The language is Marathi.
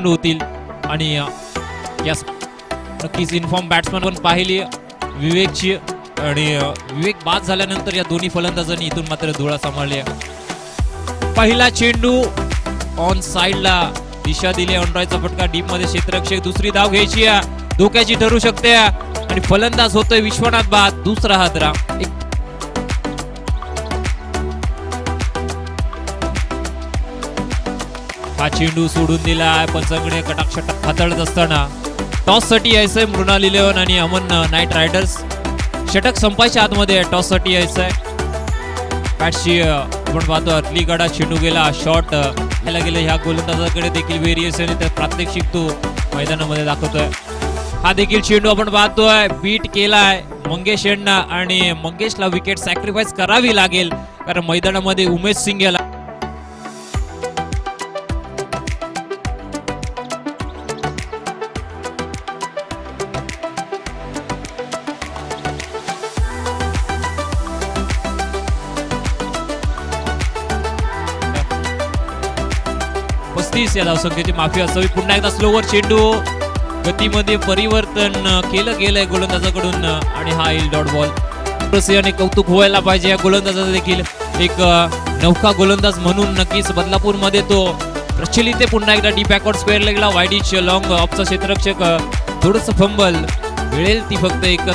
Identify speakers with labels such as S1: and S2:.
S1: होतील आणि यास नक्कीच इन्फॉर्म बॅट्समन पण पाहिली विवेकची आणि विवेक बाद झाल्यानंतर या दोन्ही फलंदाजांनी इथून मात्र धुळा सांभाळली. पहिला चेंडू ऑन साइडला दिशा दिली. ऑनरायचा फटका डीप मध्ये क्षेत्ररक्षक दुसरी धाव घ्यायची धोक्याची ठरू शकते आणि फलंदाज होतोय विश्वनाथ बाद. दुसरा हादरा हा चेंडू सोडून दिला. पंचांगणे कटाक्ष हाताळत असताना टॉस साठी यायचंय मृणाल 11 आणि अमन नाईट रायडर्स. षटक संपायच्या आतमध्ये टॉस साठी यायचंय. बॅटशी आपण पाहतो अर्ली गडा चेंडू गेला शॉट यायला गेले. ह्या गोलंदाजाकडे देखील व्हेरिएशन आहे, प्रात्यक्षिक तो मैदानामध्ये दाखवतोय. हा देखील चेंडू आपण पाहतोय बीट केलाय मंगेश यांना आणि मंगेशला विकेट सॅक्रिफाईस करावी लागेल कारण मैदानामध्ये उमेश सिंग याला या धावसंख्येची माफी असावी. पुन्हा एकदा स्लोवर चेंडू गतीमध्ये परिवर्तन केलं गेलंय गोलंदाजाकडून आणि हा येईल डॉट बॉल. याने कौतुक व्हायला पाहिजे या गोलंदाजाचा देखील. एक नौका गोलंदाज म्हणून नक्कीच बदलापूर मध्ये तो प्रचलित आहे. पुन्हा एकदा डीप बॅकवर्ड स्क्वेअर लेगला वाईडिच लॉंग ऑफचा क्षेत्ररक्षक थोडंसं फंबल मिळेल ती फक्त एक